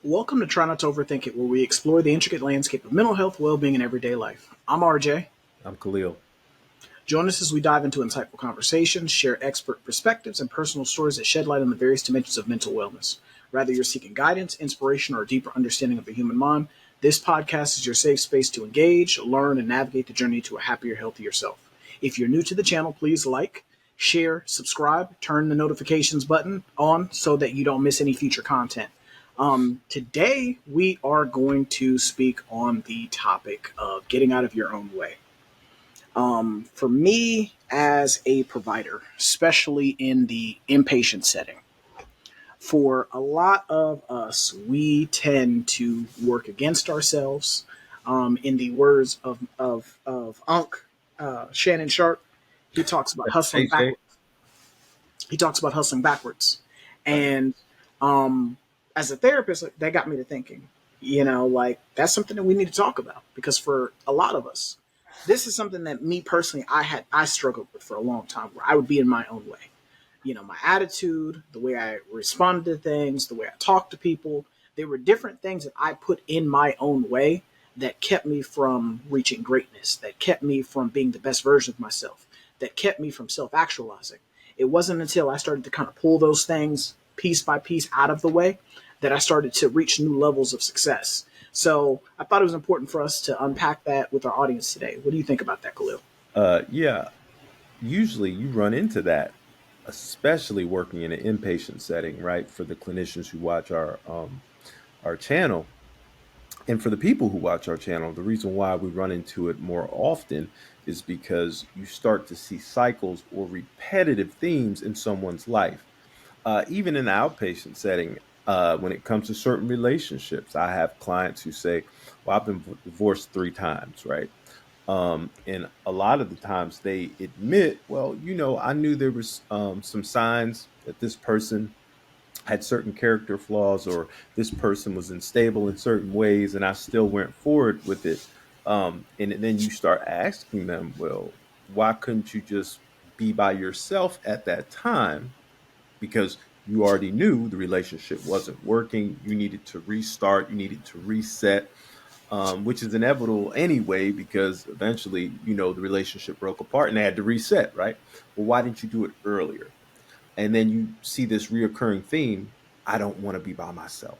Welcome to Try Not to Overthink It, where we explore the intricate landscape of mental health, well-being, and everyday life. I'm RJ. I'm Khalil. Join us as we dive into insightful conversations, share expert perspectives, and personal stories that shed light on the various dimensions of mental wellness. Whether you're seeking guidance, inspiration, or a deeper understanding of the human mind, this podcast is your safe space to engage, learn, and navigate the journey to a happier, healthier self. If you're new to the channel, please like, share, subscribe, turn the notifications button on so that you don't miss any future content. Today, we are going to speak on the topic of getting out of your own way. For me, as a provider, especially in the inpatient setting, for a lot of us, we tend to work against ourselves. In the words of Unc Shannon Sharp, he talks about hustling Hey, Shay. backwards. He talks about hustling backwards. Right. And as a therapist, that got me to thinking, like that's something that we need to talk about because for a lot of us, this is something that me personally, I struggled with for a long time where I would be in my own way. My attitude, the way I responded to things, the way I talked to people, there were different things that I put in my own way that kept me from reaching greatness, that kept me from being the best version of myself, that kept me from self actualizing. It wasn't until I started to kind of pull those things piece by piece out of the way that I started to reach new levels of success. So I thought it was important for us to unpack that with our audience today. What do you think about that, Khalil? Yeah. Usually you run into that, especially working in an inpatient setting, right? For the clinicians who watch our channel, and for the people who watch our channel, the reason why we run into it more often is because you start to see cycles or repetitive themes in someone's life. Even in the outpatient setting, when it comes to certain relationships, I have clients who say, "Well, I've been divorced 3 times," right? And a lot of the times they admit, well, I knew there was some signs that this person had certain character flaws or this person was unstable in certain ways, and I still went forward with it. And then you start asking them, well, why couldn't you just be by yourself at that time? Because you already knew the relationship wasn't working. You needed to restart, you needed to reset, which is inevitable anyway, because eventually, the relationship broke apart and they had to reset, right? Well, why didn't you do it earlier? And then you see this reoccurring theme: I don't want to be by myself,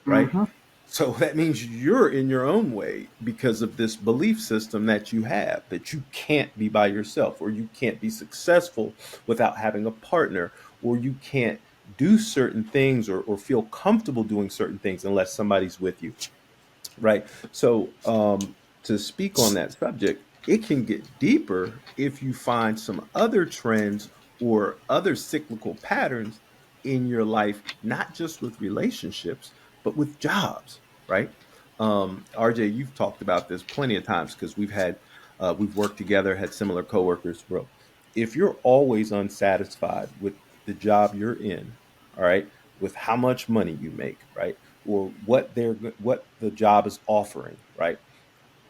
right? Mm-hmm. So that means you're in your own way because of this belief system that you have that you can't be by yourself, or you can't be successful without having a partner, or you can't do certain things or feel comfortable doing certain things unless somebody's with you, right? So, to speak on that subject, it can get deeper if you find some other trends or other cyclical patterns in your life, not just with relationships, but with jobs, right? RJ, you've talked about this plenty of times because we've worked together, had similar coworkers, bro. If you're always unsatisfied with the job you're in, all right, with how much money you make, right, or what the job is offering, right,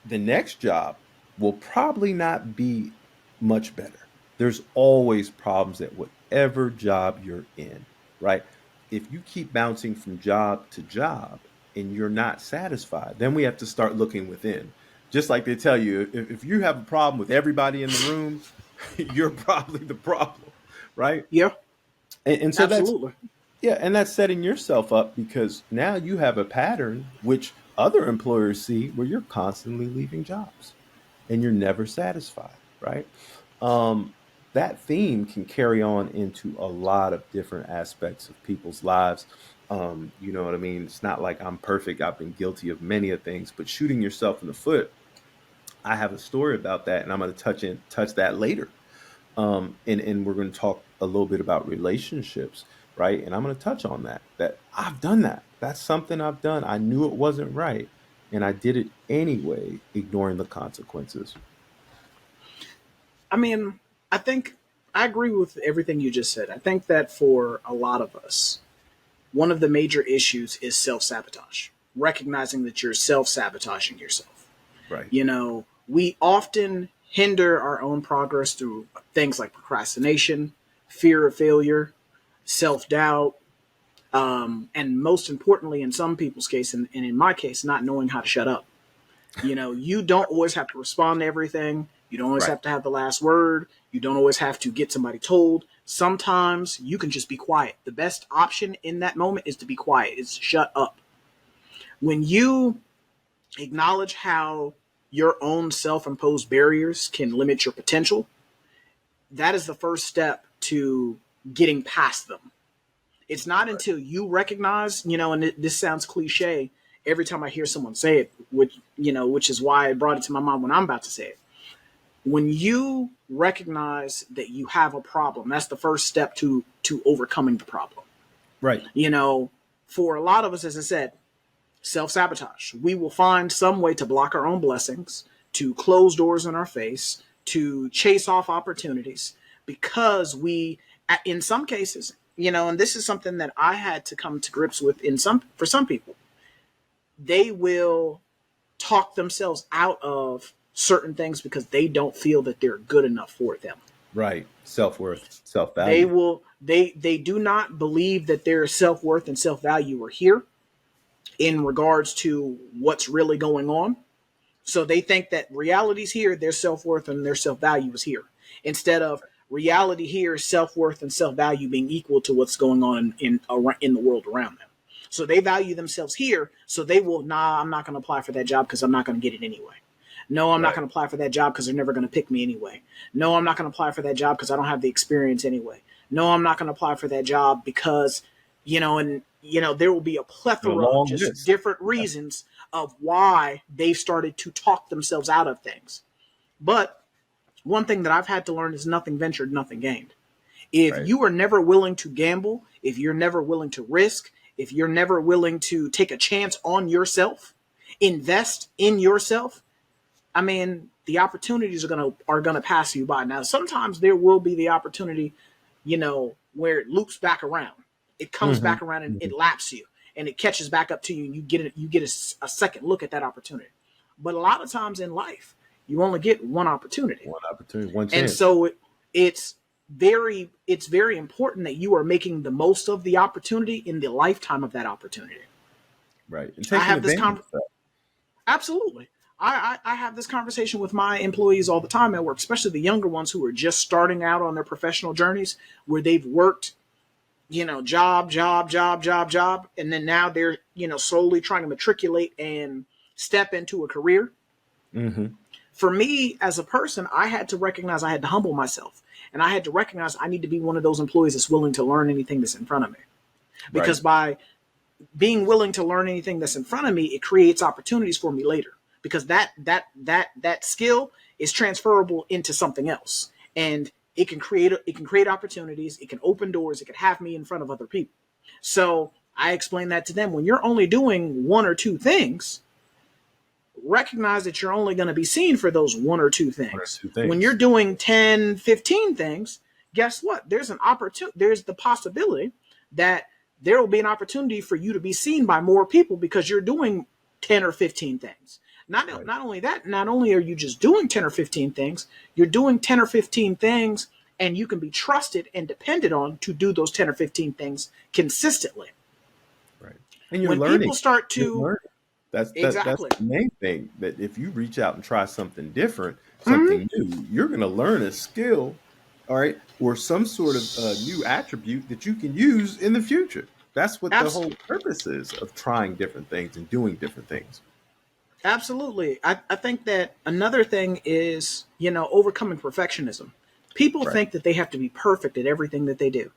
the next job will probably not be much better. There's always problems at whatever job you're in, right? If you keep bouncing from job to job and you're not satisfied, then we have to start looking within. Just like they tell you, if you have a problem with everybody in the room, you're probably the problem, right? Yeah, And so that's absolutely. yeah, and that's setting yourself up because now you have a pattern which other employers see where you're constantly leaving jobs and you're never satisfied, right? Um, that theme can carry on into a lot of different aspects of people's lives. You know what I mean? It's not like I'm perfect. I've been guilty of many of things, but shooting yourself in the foot, I have a story about that, and I'm going to touch that later. And we're going to talk a little bit about relationships, right? And I'm going to touch on that I've done that. That's something I've done. I knew it wasn't right, and I did it anyway, ignoring the consequences. I mean, I think I agree with everything you just said. I think that for a lot of us, one of the major issues is self sabotage, recognizing that you're self sabotaging yourself. Right. We often hinder our own progress through things like procrastination, fear of failure, self doubt, And most importantly, in some people's case, and in my case, not knowing how to shut up. You don't always have to respond to everything. You don't always Right. have to have the last word. You don't always have to get somebody told. Sometimes you can just be quiet. The best option in that moment is to be quiet. It's shut up. When you acknowledge how your own self-imposed barriers can limit your potential, that is the first step to getting past them. It's not Right. until you recognize, and this sounds cliche every time I hear someone say it, which is why I brought it to my mind when I'm about to say it. When you recognize that you have a problem, that's the first step to overcoming the problem. Right. You know, for a lot of us, as I said, self-sabotage. We will find some way to block our own blessings, to close doors in our face, to chase off opportunities because in some cases, and this is something that I had to come to grips with for some people, they will talk themselves out of certain things because they don't feel that they're good enough for them. Right. Self-worth, They self-value. will they do not believe that their self-worth and self-value are here in regards to what's really going on. So they think that reality's here, their self-worth and their self-value is here. Instead of reality here, self-worth and self-value being equal to what's going on in the world around them. So they value themselves here, so they will, I'm not going to apply for that job because I'm not going to get it anyway. No, I'm not Right. going to apply for that job because they're never going to pick me anyway. No, I'm not going to apply for that job because I don't have the experience anyway. No, I'm not going to apply for that job because, there will be a A plethora of long just list. different reasons of why they've started to talk themselves out of things. But one thing that I've had to learn is nothing ventured, nothing gained. If Right. you are never willing to gamble, if you're never willing to risk, if you're never willing to take a chance on yourself, invest in yourself, I mean, the opportunities are gonna pass you by. Now, sometimes there will be the opportunity, where it loops back around. It comes Hmm. back around and Hmm. it laps you, and it catches back up to you, and you get a second look at that opportunity. But a lot of times in life, you only get one opportunity, One opportunity, one and chance. so it's very important that you are making the most of the opportunity in the lifetime of that opportunity. Right. And I taking have this advantage con- of that. Absolutely. I have this conversation with my employees all the time at work, especially the younger ones who are just starting out on their professional journeys, where they've worked, job, job, job, job, job, and then now they're, slowly trying to matriculate and step into a career. Hmm. For me as a person, I had to recognize I had to humble myself, and I had to recognize I need to be one of those employees that's willing to learn anything that's in front of me. Right. Because by being willing to learn anything that's in front of me, it creates opportunities for me later. Because that skill is transferable into something else, and it can create opportunities. It can open doors. It can have me in front of other people. So I explain that to them. When you're only doing one or two things, recognize that you're only going to be seen for those one or two One or things. two When you're things. doing 10, 15 things, guess what? There's the possibility that there will be an opportunity for you to be seen by more people because you're doing 10 or 15 things. Not, Right. not only that, not only are you just doing 10 or 15 things, you're doing 10 or 15 things and you can be trusted and depended on to do those 10 or 15 things consistently. Right. And you're When learning. people start You're to, learning. That's exactly. the main thing. That if you reach out and try something different, Mhm. something new, you're going to learn a skill, all right, or some sort of new attribute that you can use in the future. That's what the Abs- whole purpose is of trying different things and doing different things. Absolutely. I think that another thing is, overcoming perfectionism. People Right. think that they have to be perfect at everything that they do.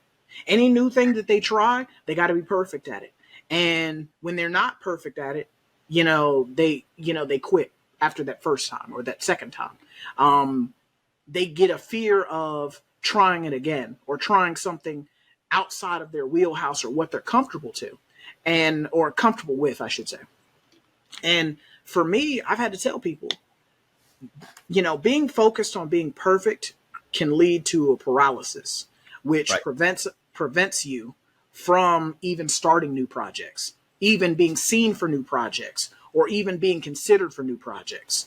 Any new thing that they try, they got to be perfect at it. And when they're not perfect at it, they quit after that first time or that second time. Um, they get a fear of trying it again or trying something outside of their wheelhouse or what they're comfortable to and or comfortable with, I should say. And for me, I've had to tell people, being focused on being perfect can lead to a paralysis, which Right. prevents you from even starting new projects, even being seen for new projects, or even being considered for new projects.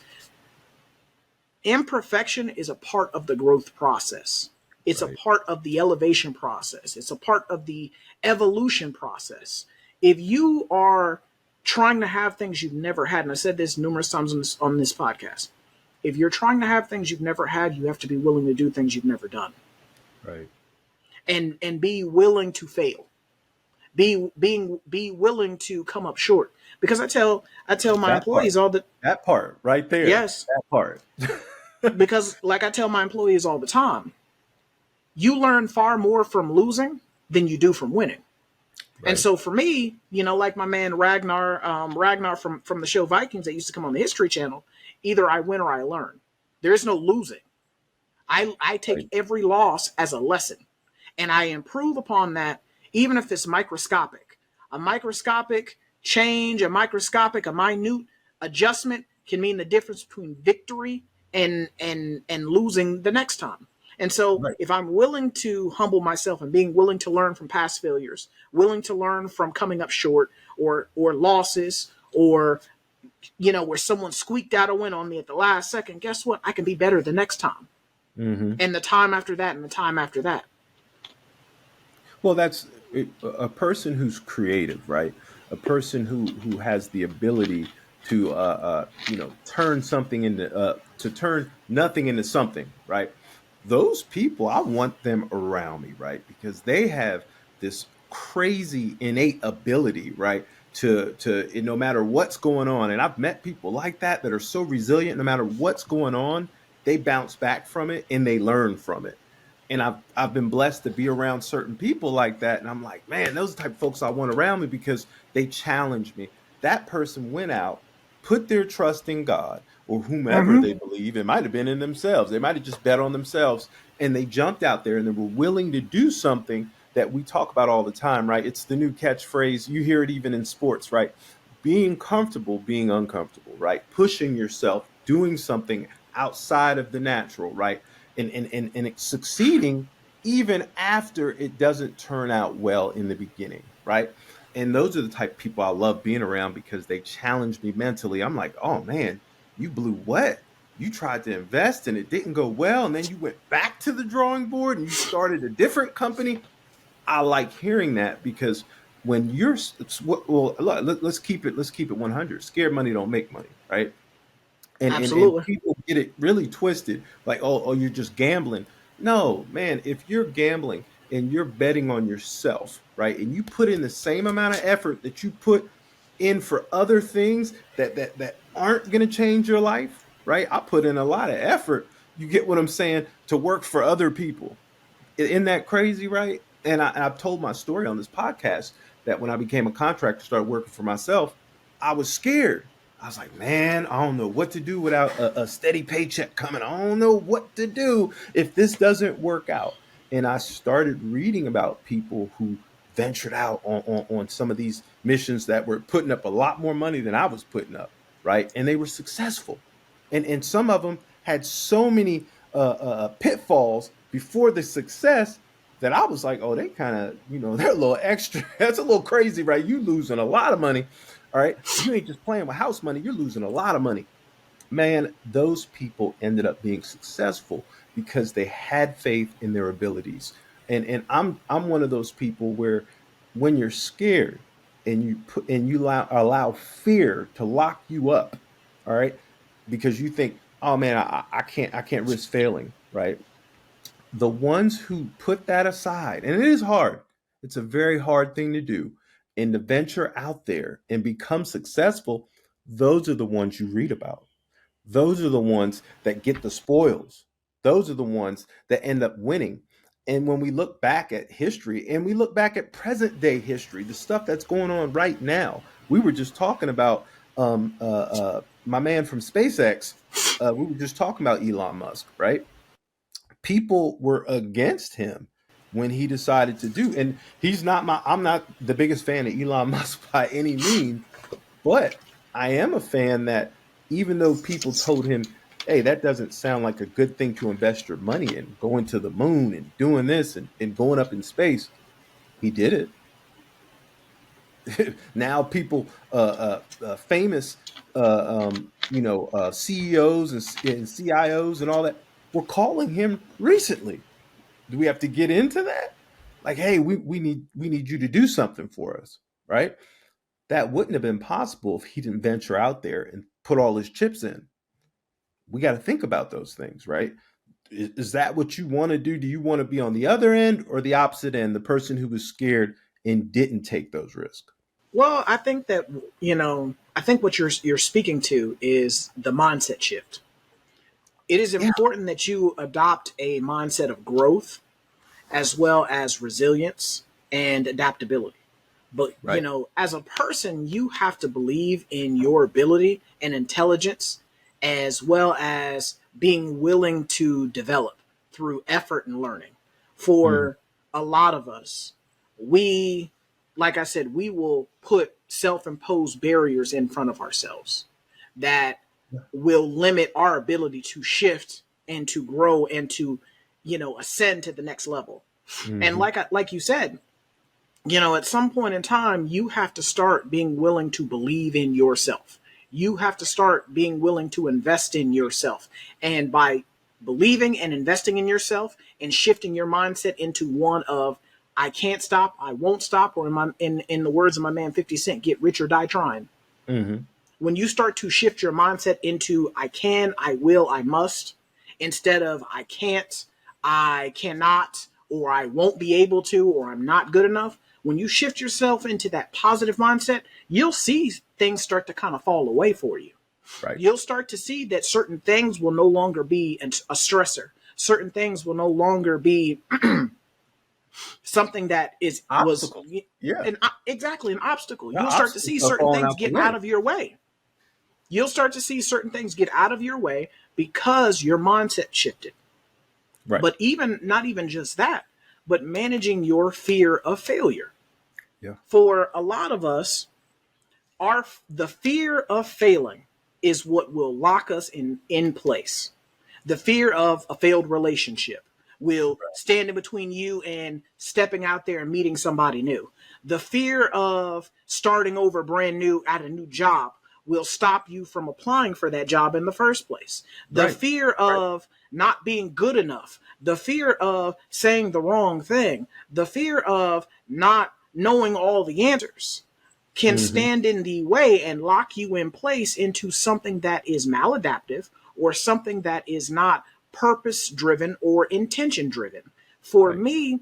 Imperfection is a part of the growth process. It's a Right. part of the elevation process. It's a part of the evolution process. If you are trying to have things you've never had, and I said this numerous times on this podcast, if you're trying to have things you've never had, you have to be willing to do things you've never done, Right. and be willing to fail. Be willing to come up short. Because I tell my That part. employees all the That part right there. yes, That part. because like I tell my employees all the time, you learn far more from losing than you do from winning. And Right. so for me, like my man Ragnar from the show Vikings that used to come on the History Channel, either I win or I learn. There is no losing. I take Right. every loss as a lesson, and I improve upon that, even if it's microscopic. A microscopic change, a minute adjustment can mean the difference between victory and losing the next time. And so, Right. if I'm willing to humble myself and being willing to learn from past failures, willing to learn from coming up short or losses, or where someone squeaked out a win on me at the last second, guess what? I can be better the next time, Hmm. and the time after that, and the time after that. Well, that's a person who's creative, right? A person who has the ability to turn something into to turn nothing into something, right? Those people, I want them around me, right? Because they have this crazy innate ability, right? To no matter what's going on, and I've met people like that are so resilient. No matter what's going on, they bounce back from it and they learn from it. And I've been blessed to be around certain people like that, and I'm like, man, those are the type of folks I want around me because they challenge me. That person went out, put their trust in God or whomever Mm-hmm. they believe. It might have been in themselves. They might have just bet on themselves, and they jumped out there and they were willing to do something that we talk about all the time, right? It's the new catchphrase. You hear it even in sports, right? Being comfortable, being uncomfortable, right? Pushing yourself, doing something outside of the natural, right? And it's succeeding even after it doesn't turn out well in the beginning, right? And those are the type of people I love being around because they challenge me mentally. I'm like, oh man, you blew what? You tried to invest and it didn't go well, and then you went back to the drawing board and you started a different company. I like hearing that because when you're well, let's keep it 100. Scared money don't make money, right? And Absolutely. people get it really twisted, like, oh, you're just gambling. No, man, if you're gambling and you're betting on yourself, right, and you put in the same amount of effort that you put in for other things that aren't going to change your life, right? I put in a lot of effort. You get what I'm saying? To work for other people. Isn't that crazy, right? And I've told my story on this podcast that when I became a contractor, started working for myself, I was scared. I was like, man, I don't know what to do without a steady paycheck coming. I don't know what to do if this doesn't work out. And I started reading about people who ventured out on some of these missions that were putting up a lot more money than I was putting up, right? And they were successful. And some of them had so many pitfalls before the success that I was like, oh, they kind of, they're a little extra. That's a little crazy, right? You losing a lot of money. All right. You ain't just playing with house money, you're losing a lot of money. Man, those people ended up being successful because they had faith in their abilities. And I'm one of those people where when you're scared and you allow fear to lock you up, all right, because you think, oh man, I can't risk failing, right? The ones who put that aside, and it is hard, it's a very hard thing to do, and to venture out there and become successful, those are the ones you read about. Those are the ones that get the spoils. Those are the ones that end up winning. And when we look back at history and we look back at present day history, the stuff that's going on right now, we were just talking about my man from SpaceX. We were just talking about Elon Musk, right? People were against him when he decided to do. And I'm not the biggest fan of Elon Musk by any means, but I am a fan that even though people told him, hey, that doesn't sound like a good thing to invest your money in, going to the moon and doing this and going up in space, he did it. Now people, famous, CEOs and CIOs and all that were calling him recently. Do we have to get into that? Like, hey, we need you to do something for us, right? That wouldn't have been possible if he didn't venture out there and put all his chips in. We got to think about those things, right? Is that what you want to do? Do you want to be on the other end or the opposite end, the person who was scared and didn't take those risks? Well, I think that, I think what you're speaking to is the mindset shift. It is Yeah. important that you adopt a mindset of growth as well as resilience and adaptability. But, Right. as a person, you have to believe in your ability and intelligence, as well as being willing to develop through effort and learning. Hmm. For a lot of us, we, like I said, we will put self imposed barriers in front of ourselves that will limit our ability to shift and to grow and to, ascend to the next level. And Hmm. like you said, at some point in time, you have to start being willing to believe in yourself. You have to start being willing to invest in yourself. And by believing and investing in yourself and shifting your mindset into one of, I can't stop, I won't stop, or in the words of my man 50 Cent, get rich or die trying. Hmm. When you start to shift your mindset into I can, I will, I must, instead of I can't, I cannot, or I won't be able to, or I'm not good enough, when you shift yourself into that positive mindset, you'll see things start to kind of fall away for you. Right. You'll start to see that certain things will no longer be a stressor. Certain things will no longer be something that is was Obstacles. Yeah. exactly an obstacle. The You'll start to obstacles see are certain falling things out the get out way. of your way. You'll start to see certain things get out of your way because your mindset shifted. Right. But even not even just that, but managing your fear of failure. Yeah. For a lot of us, our the fear of failing is what will lock us in place. The fear of a failed relationship will stand in between you and stepping out there and meeting somebody new. The fear of starting over brand new at a new job will stop you from applying for that job in the first place. The Right. fear Right. of not being good enough, the fear of saying the wrong thing, the fear of not knowing all the answers can Hmm. stand in the way and lock you in place into something that is maladaptive or something that is not purpose driven or intention driven. For Right. me,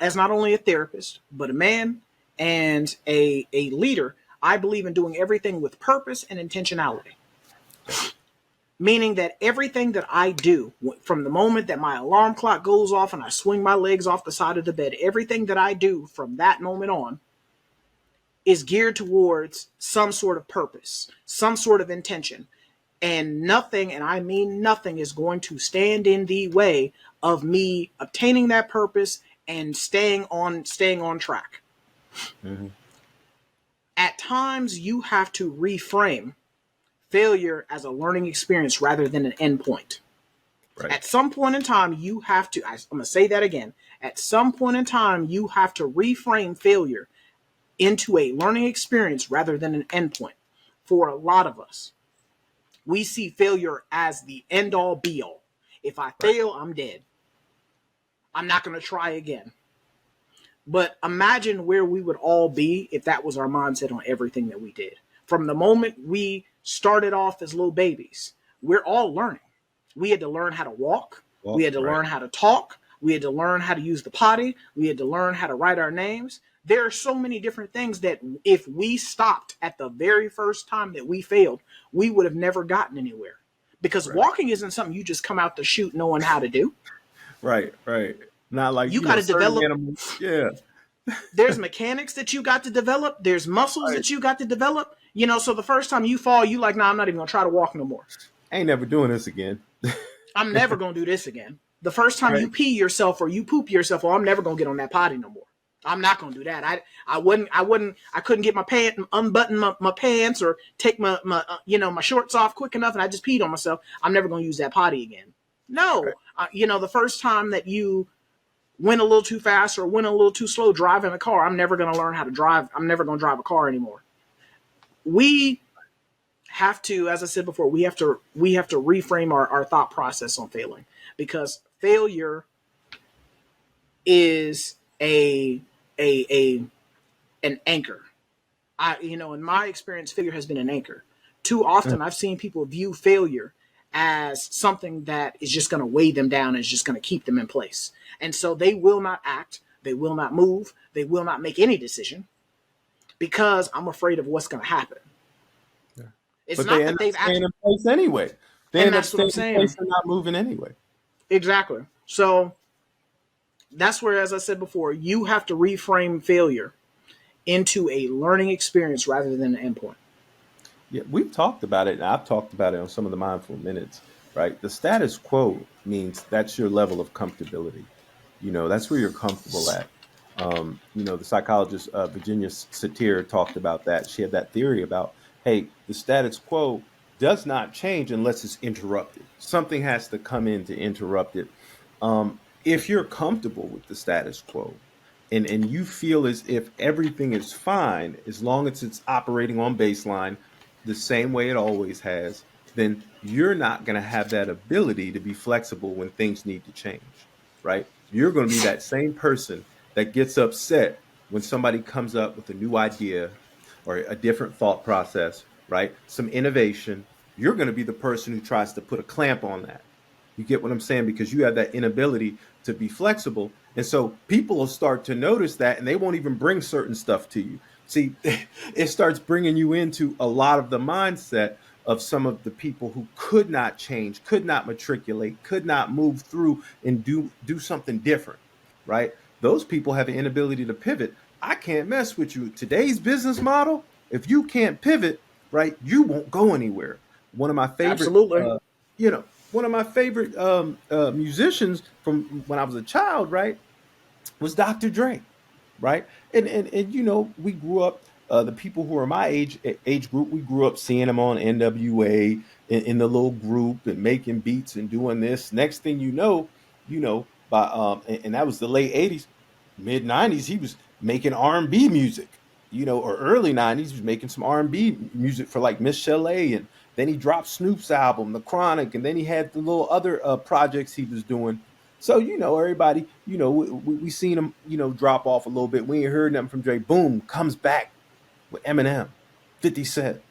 as not only a therapist, but a man and a leader, I believe in doing everything with purpose and intentionality. Yeah. Meaning that everything that I do, from the moment that my alarm clock goes off and I swing my legs off the side of the bed, everything that I do from that moment on is geared towards some sort of purpose, some sort of intention. And nothing, and I mean nothing, is going to stand in the way of me obtaining that purpose and staying on track. Hmm. At times you have to reframe failure as a learning experience rather than an endpoint. Right. At some point in time, you have to, I'm going to say that again. At some point in time, you have to reframe failure into a learning experience rather than an endpoint. For a lot of us, we see failure as the end all be all. If I Right. fail, I'm dead. I'm not going to try again. But imagine where we would all be if that was our mindset on everything that we did. From the moment we started off as little babies, we're all learning. We had to learn how to walk. We Well. had to Right. learn how to talk. We had to learn how to use the potty. We had to learn how to write our names. There are so many different things that if we stopped at the very first time that we failed, we would have never gotten anywhere. Because Right. walking isn't something you just come out the chute knowing how to do. Right. Right. Not like You got to certain develop. animals. Yeah. There's mechanics that you got to develop. There's muscles Right. that you got to develop. So the first time you fall, you like, nah, I'm not even gonna try to walk no more. Ain't never doing this again. I'm never gonna do this again. The first time Right. you pee yourself or you poop yourself, oh, I'm never gonna get on that potty no more. I'm not gonna do that. I couldn't get my pant unbutton my pants or take my shorts off quick enough, and I just peed on myself. I'm never gonna use that potty again. Right. No, the first time that you went a little too fast or went a little too slow driving a car, I'm never gonna learn how to drive. I'm never gonna drive a car anymore. We have to, as I said before, we have to reframe our thought process on failing because failure is a an anchor. In my experience, failure has been an anchor. Too Mm. often, I've seen people view failure as something that is just going to weigh them down and is just going to keep them in place. And so they will not act, they will not move, they will not make any decision because I'm afraid of what's going to happen. Yeah. It's But they not end that up they've staying actually, in place anyway. They and end up that's what I'm staying in place saying. and not moving anyway. Exactly. So that's where, as I said before, you have to reframe failure into a learning experience rather than an endpoint. Yeah, we've talked about it, and I've talked about it on some of the mindful minutes, right? The status quo means that's your level of comfortability. That's where you're comfortable at. The psychologist Virginia Satir talked about that. She had that theory about, hey, the status quo does not change unless it's interrupted. Something has to come in to interrupt it. If you're comfortable with the status quo, and you feel as if everything is fine as long as it's operating on baseline the same way it always has, then you're not going to have that ability to be flexible when things need to change, right? You're going to be that same person that gets upset when somebody comes up with a new idea or a different thought process, right? Some innovation. You're going to be the person who tries to put a clamp on that. You get what I'm saying? Because you have that inability to be flexible. And so people will start to notice that and they won't even bring certain stuff to you. See, it starts bringing you into a lot of the mindset of some of the people who could not change, could not matriculate, could not move through and do something different, right? Those people have an inability to pivot. I can't mess with you. Today's business model, if you can't pivot, right, you won't go anywhere. One of my favorite Absolutely. one of my favorite musicians from when I was a child, right, was Dr. Dre, right? And we grew up. The people who are my age group, we grew up seeing him on NWA in the little group and making beats and doing this. Next thing by and that was the late '80s, mid '90s. He was making R&B music, or early '90s. He was making some R&B music for like Miss Chalet, and then he dropped Snoop's album, The Chronic, and then he had the little other projects he was doing. So everybody, we seen him, drop off a little bit. We ain't heard nothing from Dre. Boom, comes back with Eminem, 50 Cent.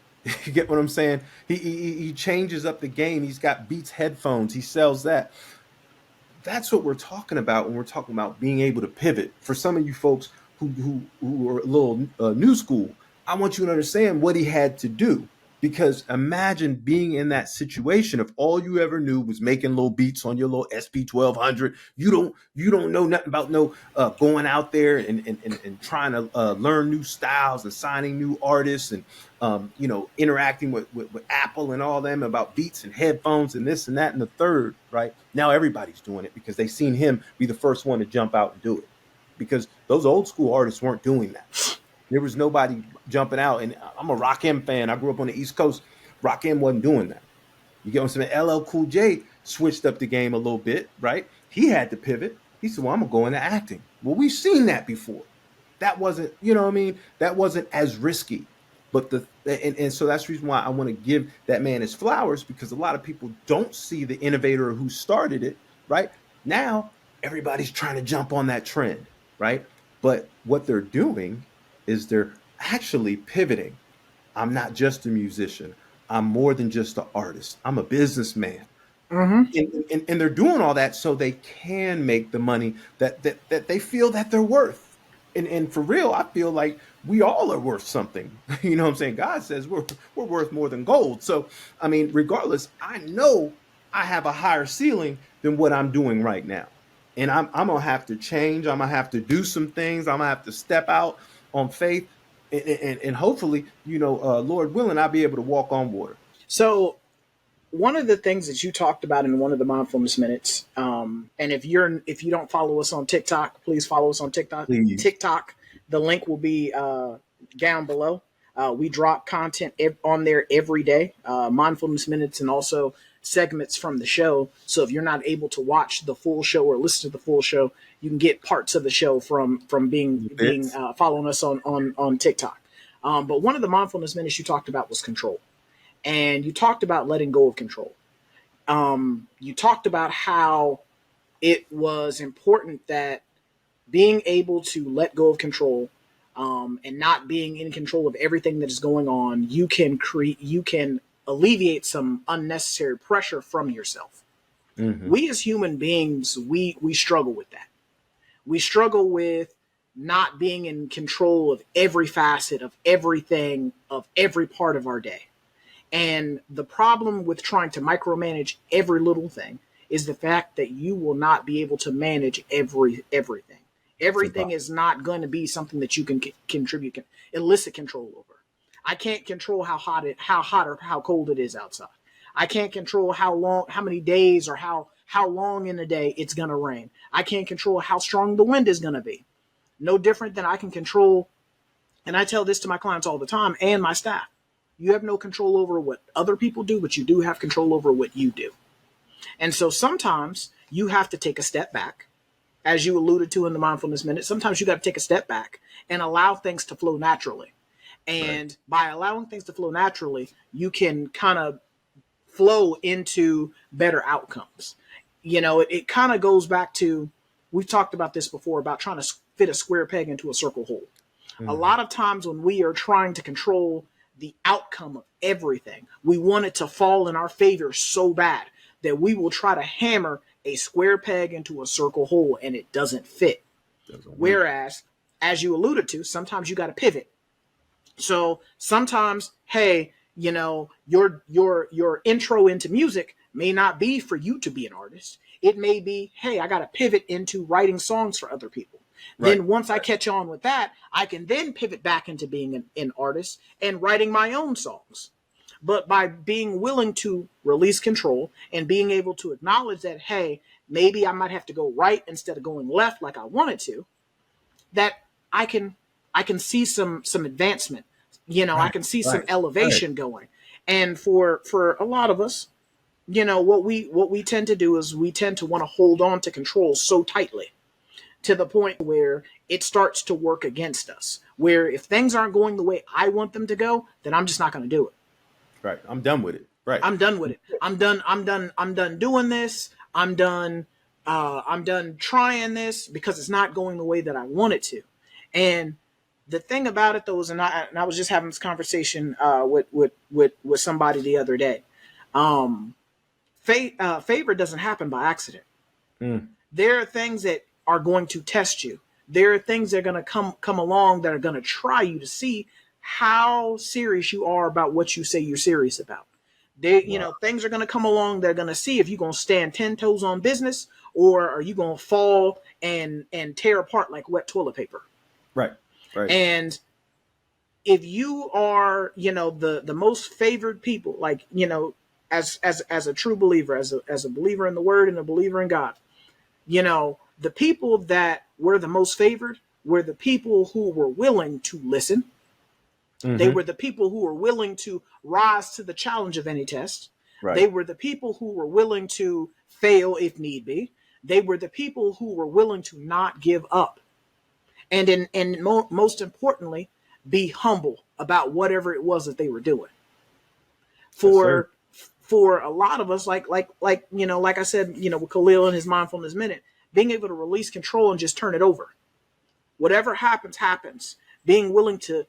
You get what I'm saying? He changes up the game. He's got Beats headphones. He sells that. That's what we're talking about when we're talking about being able to pivot. For some of you folks who are a little new school, I want you to understand what he had to do. Because imagine being in that situation if all you ever knew was making little beats on your little SP 1200. You don't know nothing about no going out there and trying to learn new styles and signing new artists and interacting with Apple and all them about beats and headphones and this and that and the third, right? Now everybody's doing it because they've seen him be the first one to jump out and do it. Because those old school artists weren't doing that. There was nobody jumping out. And I'm a Rakim fan. I grew up on the East Coast. Rakim wasn't doing that. You get what I'm saying? LL Cool J switched up the game a little bit, right? He had to pivot. He said, well, I'm going to go into acting. Well, we've seen that before. That wasn't, you know what I mean? That wasn't as risky. But and so that's the reason why I want to give that man his flowers, because a lot of people don't see the innovator who started it, right? Now everybody's trying to jump on that trend, right? But what they're doing is they're actually pivoting. I'm not just a musician. I'm more than just an artist. I'm a businessman. Mm-hmm. And they're doing all that so they can make the money that they feel that they're worth. And for real, I feel like we all are worth something. You know what I'm saying? God says we're worth more than gold. So I mean, regardless, I know I have a higher ceiling than what I'm doing right now. And I'm gonna have to change. I'm gonna have to do some things. I'm gonna have to step out on faith, and hopefully, Lord willing, I'll be able to walk on water. So one of the things that you talked about in one of the mindfulness minutes, and if you don't follow us on TikTok, please follow us on TikTok. Please. TikTok, the link will be down below. We drop content on there every day, mindfulness minutes, and also segments from the show. So if you're not able to watch the full show or listen to the full show, you can get parts of the show from being Bits. following us on TikTok. But one of the mindfulness minutes you talked about was control, and you talked about letting go of control. You talked about how it was important that being able to let go of control, and not being in control of everything that is going on, you can alleviate some unnecessary pressure from yourself. Hmm. We as human beings, we struggle with that. We struggle with not being in control of every facet of everything, of every part of our day. And the problem with trying to micromanage every little thing is the fact that you will not be able to manage everything. It's Everything impossible. is not going to be something that you can contribute, elicit control over. I can't control how hot or how cold it is outside. I can't control how long, how many days, or how long in a day it's going to rain. I can't control how strong the wind is going to be. No different than I can control, and I tell this to my clients all the time and my staff. You have no control over what other people do, but you do have control over what you do. And so sometimes you have to take a step back, as you alluded to in the mindfulness minute. Sometimes you got to take a step back and allow things to flow naturally. Right. And by allowing things to flow naturally, you can kind of flow into better outcomes. It kind of goes back to, we've talked about this before, about trying to fit a square peg into a circle hole. A Hmm. lot of times when we are trying to control the outcome of everything, we want it to fall in our favor so bad that we will try to hammer a square peg into a circle hole and it doesn't fit. Doesn't work. Whereas, as you alluded to, sometimes you got to pivot. So sometimes, hey, your intro into music may not be for you to be an artist. It may be, hey, I got to pivot into writing songs for other people. Right. Then once I catch on with that, I can then pivot back into being an artist and writing my own songs. But by being willing to release control and being able to acknowledge that, hey, maybe I might have to go right instead of going left like I wanted to, that I can I can see some advancement. I Right. can see some Right. Right. elevation going. And for a lot of us, what we tend to do is we tend to want to hold on to control so tightly to the point where it starts to work against us. Where if things aren't going the way I want them to go, then I'm just not going to do it. Right. I'm done with it. Right. I'm done with it. I'm done. I'm done. I'm done doing this. I'm done. I'm done trying this because it's not going the way that I want it to. And the thing about it though is, and I was just having this conversation with somebody the other day. Um, Favor doesn't happen by accident. Mm. There are things that are going to test you. There are things that are going to come along that are going to try you to see how serious you are about what you say you're serious about. Wow. Things are going to come along. They're going to see if you're going to stand 10 toes on business, or are you going to fall and tear apart like wet toilet paper. Right. Right. And if you are, the most favored people, like, as a true believer, as a believer in the word and a believer in God, the people that were the most favored were the people who were willing to listen. They Hmm. were the people who were willing to rise to the challenge of any test. They Right. were the people who were willing to fail if need be. They were the people who were willing to not give up. And most importantly, be humble about whatever it was that they were doing. Yes, sir. For a lot of us, like I said, with Khalil and his mindfulness minute, being able to release control and just turn it over. Whatever happens, happens. Being willing to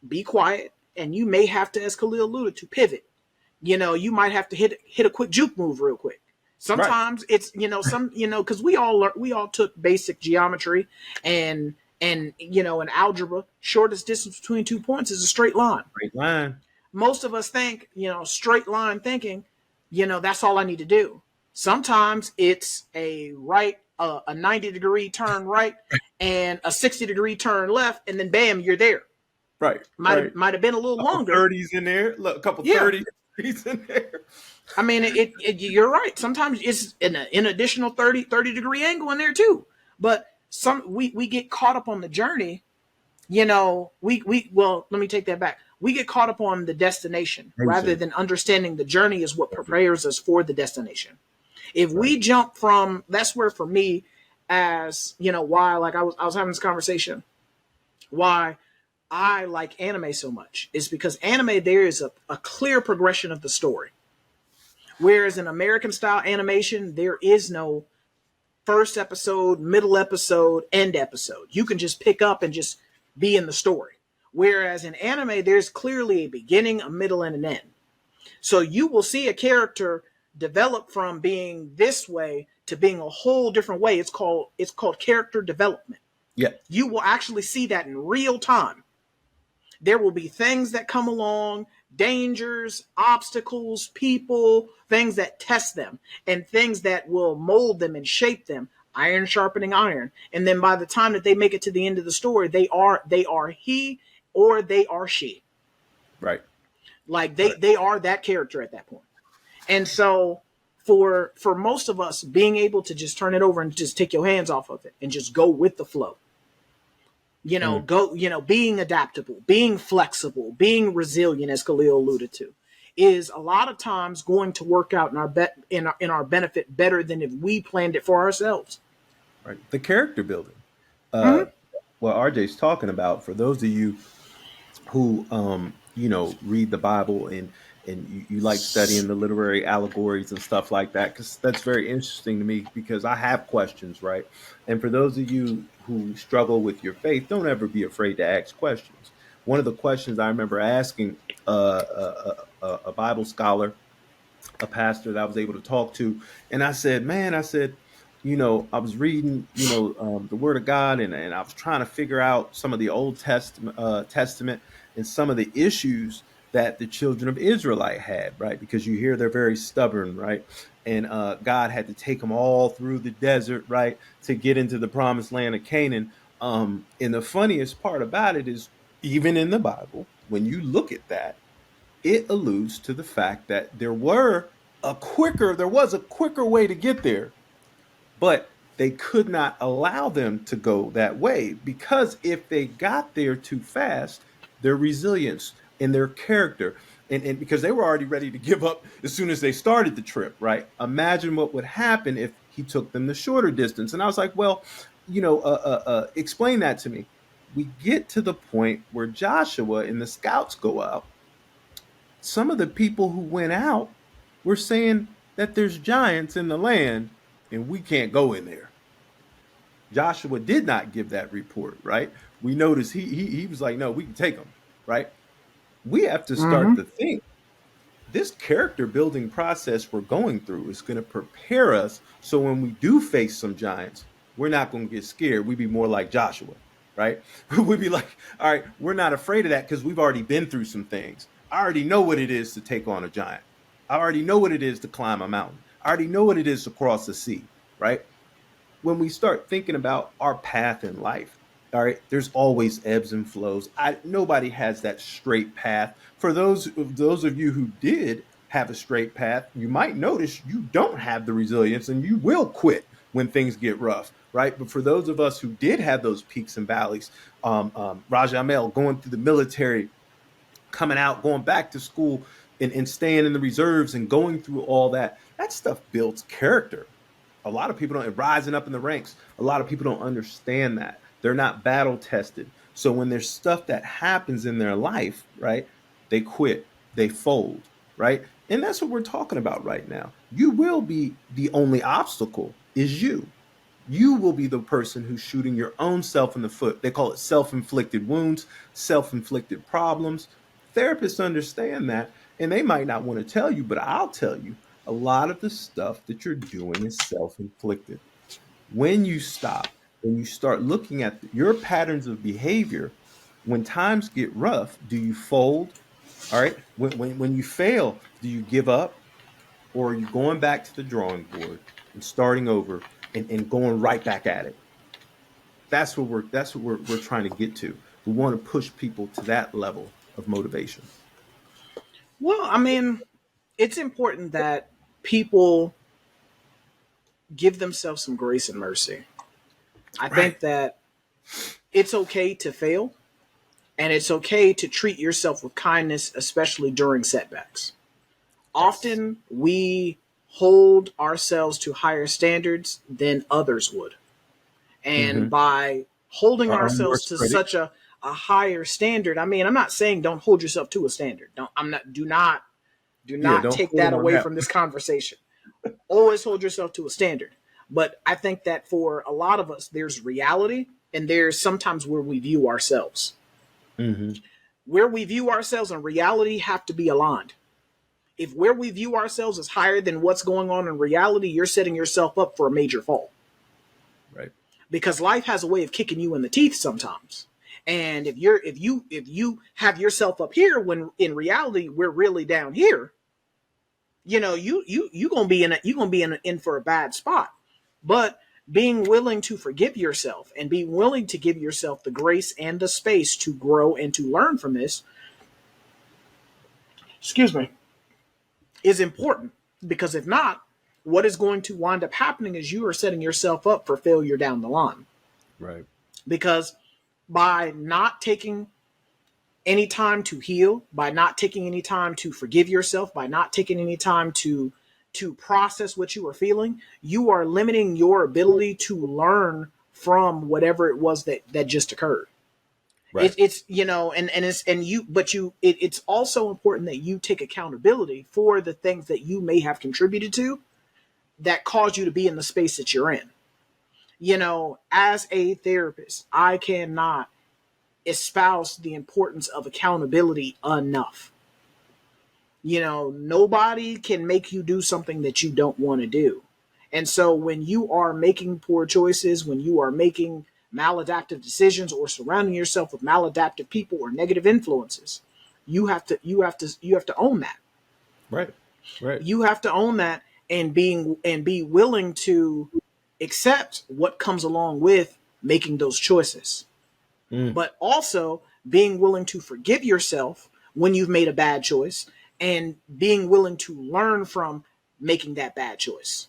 be quiet, and you may have to, as Khalil alluded to, pivot. You might have to hit a quick juke move real quick. Right. Sometimes it's because we all took basic geometry and in algebra, shortest distance between 2 points is a straight line. Great line. Most of us think, straight line thinking, that's all I need to do. Sometimes it's a 90-degree turn right and a 60-degree turn left, and then bam, you're there. Right. Might Right. have might have been a little Couple longer. 30s in there. Look, a couple Yeah. 30s in there. I mean, you're right. Sometimes it's an additional 30-degree angle in there too. But we get caught up on the journey. Well, let me take that back. We get caught up on the destination rather Nation. than understanding the journey is what prepares us for the destination. If Right. we jump from, that's where for me, as why, like I was having this conversation, why I like anime so much is because anime, there is a clear progression of the story. Whereas in American style animation, there is no first episode, middle episode, end episode. You can just pick up and just be in the story. Whereas in anime, there's clearly a beginning, a middle, and an end. So you will see a character develop from being this way to being a whole different way. It's called character development. Yeah. You will actually see that in real time. There will be things that come along, dangers, obstacles, people, things that test them, and things that will mold them and shape them. Iron sharpening iron. And then by the time that they make it to the end of the story, they are he or they are she. Right. Like they Right. they are that character at that point. And so for most of us, being able to just turn it over and just take your hands off of it and just go with the flow, Mm. being adaptable, being flexible, being resilient, as Khalil alluded to, is a lot of times going to work out in our benefit better than if we planned it for ourselves. Right. The character building. Uh, Mm-hmm. what RJ's talking about, for those of you who read the Bible and you like studying the literary allegories and stuff like that, because that's very interesting to me, because I have questions, right? And for those of you who struggle with your faith, don't ever be afraid to ask questions. One of the questions I remember asking a Bible scholar, a pastor that I was able to talk to, and I said, "Man," I said, I was reading, the Word of God, and I was trying to figure out some of the Old Testament and some of the issues that the children of Israelite had, right? Because you hear they're very stubborn, right? And God had to take them all through the desert, right, to get into the promised land of Canaan. And the funniest part about it is, even in the Bible, when you look at that, it alludes to the fact that there was a quicker way to get there, but they could not allow them to go that way, because if they got there too fast, their resilience and their character, and because they were already ready to give up as soon as they started the trip, right? Imagine what would happen if he took them the shorter distance. And I was like, well, explain that to me. We get to the point where Joshua and the scouts go out. Some of the people who went out were saying that there's giants in the land and we can't go in there. Joshua did not give that report, right? We noticed he was like, no, we can take them, right? We have to start Mm-hmm. to think, this character building process we're going through is going to prepare us, so when we do face some giants, we're not going to get scared. We'd be more like Joshua, right? We'd be like, all right, we're not afraid of that because we've already been through some things. I already know what it is to take on a giant. I already know what it is to climb a mountain. I already know what it is to cross the sea, right? When we start thinking about our path in life, all right, there's always ebbs and flows. Nobody has that straight path. For those of you who did have a straight path, you might notice you don't have the resilience and you will quit when things get rough, right? But for those of us who did have those peaks and valleys, Rajamel going through the military, coming out, going back to school, and staying in the reserves and going through all that stuff builds character. A lot of people don't, rising up in the ranks, a lot of people don't understand that. They're not battle tested. So when there's stuff that happens in their life, right, they quit, they fold, right? And that's what we're talking about right now. You will be, the only obstacle is you. You will be the person who's shooting your own self in the foot. They call it self-inflicted wounds, self-inflicted problems. Therapists understand that, and they might not want to tell you, but I'll tell you, a lot of the stuff that you're doing is self-inflicted. When you stop, when you start looking at your patterns of behavior, when times get rough, do you fold? All right. When you fail, do you give up, or are you going back to the drawing board and starting over and going right back at it? That's what we're trying to get to. We want to push people to that level of motivation. Well, I mean, it's important that people give themselves some grace and mercy. I Right. think that it's okay to fail, and it's okay to treat yourself with kindness, especially during setbacks. Yes. Often we hold ourselves to higher standards than others would. And Mm-hmm. by holding Our own ourselves worst to critic. such a higher standard, I mean, I'm not saying don't hold yourself to a standard. Don't I'm not do Yeah. not Don't take quote that him on away that. from this conversation. Always hold yourself to a standard. But I think that for a lot of us, there's reality and there's sometimes where we view ourselves. Mm-hmm. Where we view ourselves and reality have to be aligned. If where we view ourselves is higher than what's going on in reality, you're setting yourself up for a major fall. Right. Because life has a way of kicking you in the teeth sometimes. And if you have yourself up here when in reality we're really down here, you gonna be in for a bad spot. But being willing to forgive yourself and being willing to give yourself the grace and the space to grow and to learn from this, excuse me, is important. Because if not, what is going to wind up happening is you are setting yourself up for failure down the line. Right. Because by not taking any time to heal, by not taking any time to forgive yourself, by not taking any time to process what you are feeling, you are limiting your ability to learn from whatever it was that just occurred. Right. It's and it's and you but you it's also important that you take accountability for the things that you may have contributed to that caused you to be in the space that you're in. As a therapist, I cannot espouse the importance of accountability enough. Nobody can make you do something that you don't want to do. And so when you are making poor choices, when you are making maladaptive decisions or surrounding yourself with maladaptive people or negative influences, you have to own that. Right. Right. You have to own that and be willing to accept what comes along with making those choices. Mm. But also being willing to forgive yourself when you've made a bad choice and being willing to learn from making that bad choice.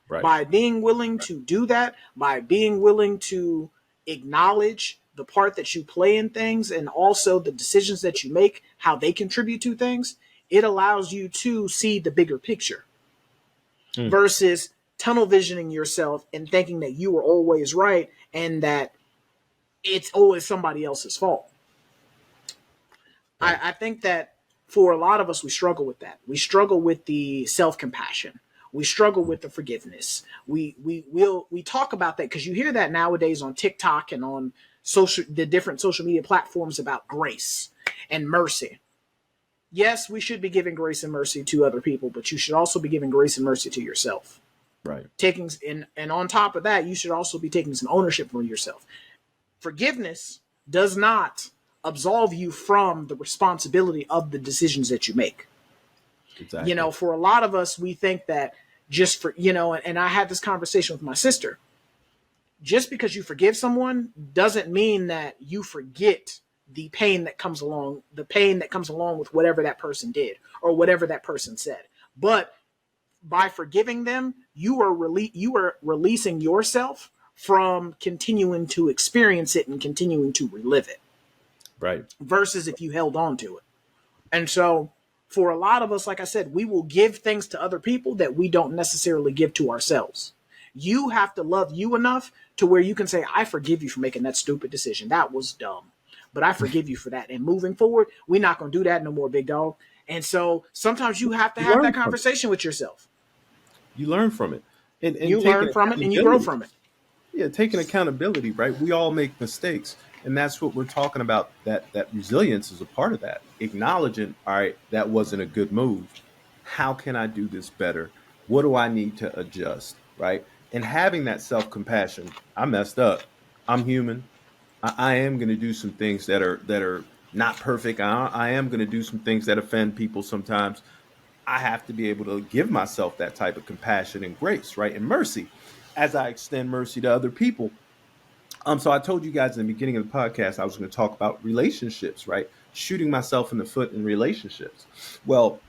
Right. By being willing to do that, by being willing to acknowledge the part that you play in things and also the decisions that you make, how they contribute to things, it allows you to see the bigger picture Mm. versus tunnel visioning yourself and thinking that you are always right and that it's always somebody else's fault. Right. I think that for a lot of us, we struggle with that. We struggle with the self compassion. We struggle with the forgiveness. We talk about that because you hear that nowadays on TikTok and on the different social media platforms about grace and mercy. Yes, we should be giving grace and mercy to other people, but you should also be giving grace and mercy to yourself. Right. Taking and on top of that, you should also be taking some ownership for yourself. Forgiveness does not absolve you from the responsibility of the decisions that you make. Exactly. For a lot of us, we think that just for, and I had this conversation with my sister. Just because you forgive someone doesn't mean that you forget the pain that comes along with whatever that person did or whatever that person said. But by forgiving them, you are releasing yourself from continuing to experience it and continuing to relive it Right. versus if you held on to it. And so for a lot of us, like I said, we will give things to other people that we don't necessarily give to ourselves. You have to love you enough to where you can say, I forgive you for making that stupid decision. That was dumb. But I forgive you for that. And moving forward, we're not going to do that no more, big dog. And so sometimes you have to You have learn that from it. conversation with yourself. You learn from it. And You taking learn from it and you grow accountability. from it. Yeah, taking accountability, right? We all make mistakes. And that's what we're talking about. That resilience is a part of that. Acknowledging, all right, that wasn't a good move. How can I do this better? What do I need to adjust? Right. And having that self-compassion. I messed up. I'm human. I am going to do some things that are not perfect. I am going to do some things that offend people sometimes. I have to be able to give myself that type of compassion and grace, right? And mercy as I extend mercy to other people. So I told you guys in the beginning of the podcast I was going to talk about relationships, right? Shooting myself in the foot in relationships. Well,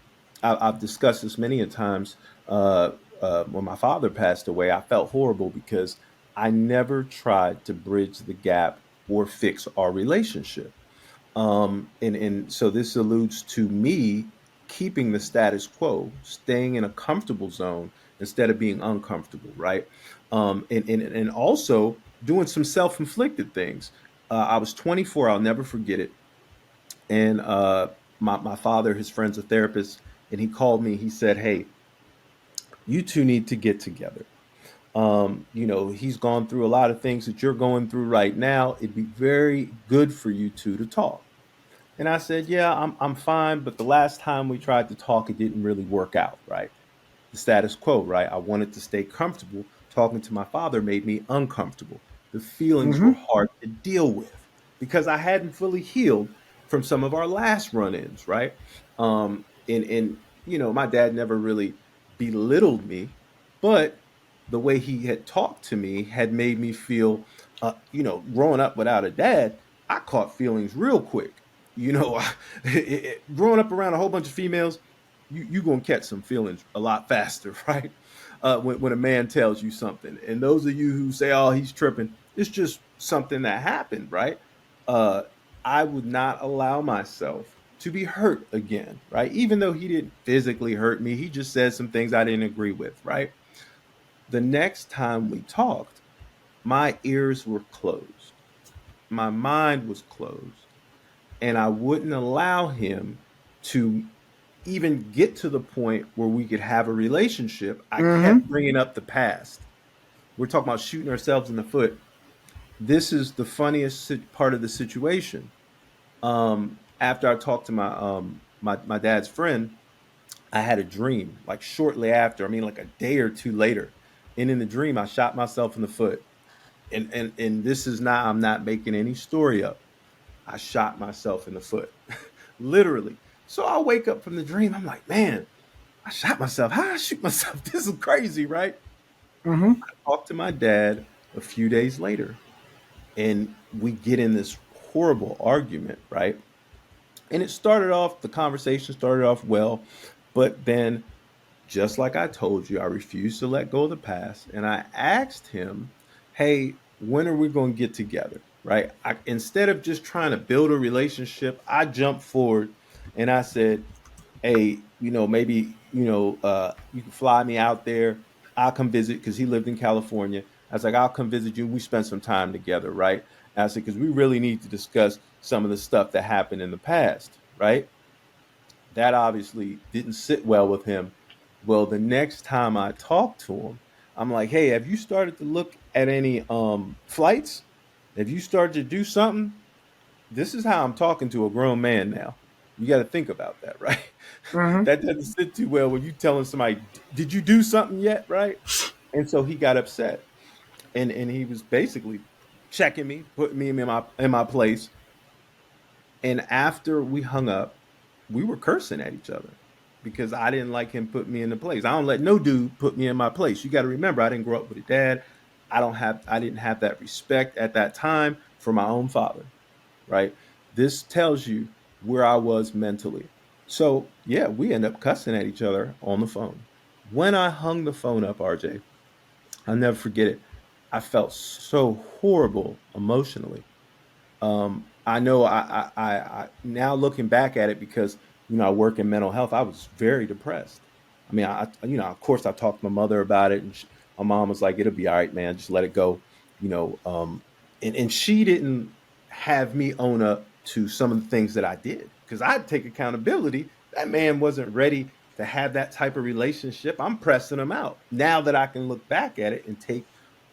I've discussed this many a times. When my father passed away, I felt horrible because I never tried to bridge the gap or fix our relationship. And so this alludes to me keeping the status quo, staying in a comfortable zone instead of being uncomfortable, right? And also doing some self-inflicted things. I was 24, I'll never forget it. And my father, his friend's a therapist, and he called me. He said, "Hey, you two need to get together." He's gone through a lot of things that you're going through right now. It'd be very good for you two to talk. And I said, yeah, I'm fine. But the last time we tried to talk, it didn't really work out, right? The status quo, right? I wanted to stay comfortable. Talking to my father made me uncomfortable. The feelings were Mm-hmm. hard to deal with because I hadn't fully healed from some of our last run-ins, right? And my dad never really belittled me, but the way he had talked to me had made me feel, growing up without a dad, I caught feelings real quick. You know, growing up around a whole bunch of females, you gonna catch some feelings a lot faster, right? When a man tells you something, and those of you who say, "Oh, he's tripping," it's just something that happened, right? Uh, I would not allow myself to be hurt again, right? Even though he didn't physically hurt me, he just said some things I didn't agree with, right? The next time we talked, my ears were closed, my mind was closed, and I wouldn't allow him to even get to the point where we could have a relationship. I Mm-hmm. kept bringing up the past. We're talking about shooting ourselves in the foot. This is the funniest part of the situation. After I talked to my dad's friend, I had a dream like shortly after. I mean, like a day or two later, and in the dream, I shot myself in the foot. And this is not. I'm not making any story up. I shot myself in the foot, literally. So I wake up from the dream. I'm like, man, I shot myself. How did I shoot myself? This is crazy, right? Mm-hmm. Talked to my dad a few days later, and we get in this horrible argument, right? And the conversation started off well, but then, just like I told you, I refused to let go of the past. And I asked him, hey, when are we going to get together? Right? Instead of just trying to build a relationship, I jumped forward and I said, hey, maybe, you can fly me out there. I'll come visit because he lived in California. I was like, I'll come visit you. We spent some time together, right? And I said, because we really need to discuss some of the stuff that happened in the past, right? That obviously didn't sit well with him. Well, the next time I talked to him, I'm like, hey, have you started to look at any flights? Have you started to do something? This is how I'm talking to a grown man now. You got to think about that, right? Mm-hmm. That doesn't sit too well when you telling somebody, "Did you do something yet?" Right? And so he got upset, and he was basically checking me, putting me in my place. And after we hung up, we were cursing at each other because I didn't like him putting me in the place. I don't let no dude put me in my place. You got to remember, I didn't grow up with a dad. I didn't have that respect at that time for my own father, right? This tells you where I was mentally. So, yeah, we end up cussing at each other on the phone. When I hung the phone up, RJ, I'll never forget it. I felt so horrible emotionally. I know I now looking back at it because I work in mental health. I was very depressed. I mean, of course I talked to my mother about it, and my mom was like, "It'll be all right, man. Just let it go." You know, and she didn't have me own up to some of the things that I did because I'd take accountability. That man wasn't ready to have that type of relationship. I'm pressing him out now that I can look back at it and take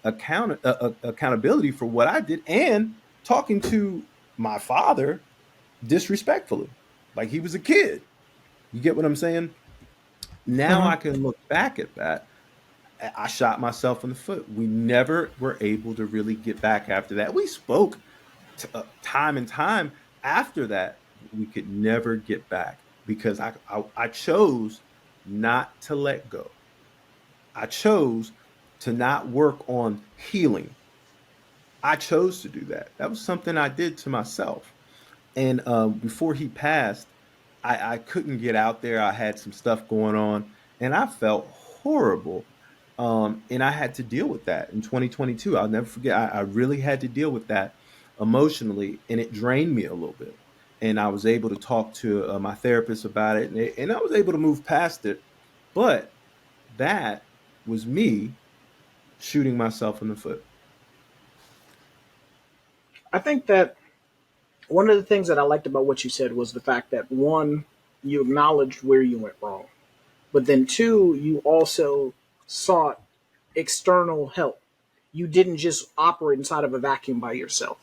accountability for what I did and talking to my father disrespectfully, like he was a kid. You get what I'm saying? Now I Mm-hmm. can look back at that. I shot myself in the foot. We never were able to really get back after that. We spoke time and time after that. We could never get back because I chose not to let go. I chose to not work on healing. I chose to do that. That was something I did to myself. And before he passed, I couldn't get out there. I had some stuff going on, and I felt horrible. And I had to deal with that in 2022. I'll never forget. I really had to deal with that emotionally, and it drained me a little bit. And I was able to talk to my therapist about it, and I was able to move past it. But that was me shooting myself in the foot. I think that one of the things that I liked about what you said was the fact that one, you acknowledged where you went wrong, but then two, you also sought external help. You didn't just operate inside of a vacuum by yourself.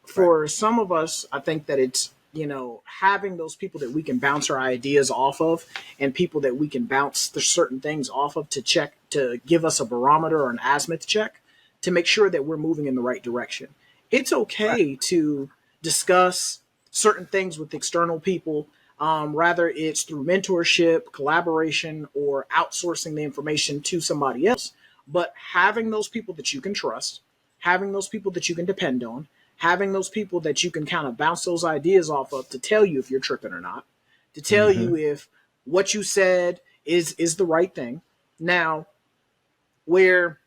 Right. For some of us, I think that it's, having those people that we can bounce our ideas off of, and people that we can bounce the certain things off of to check, to give us a barometer or an azimuth check to make sure that we're moving in the right direction. It's Right. okay to discuss certain things with external people, rather it's through mentorship, collaboration, or outsourcing the information to somebody else. But having those people that you can trust, having those people that you can depend on, having those people that you can kind of bounce those ideas off of to tell you if you're tripping or not, to tell you Hmm. if what you said is the right thing. Now, where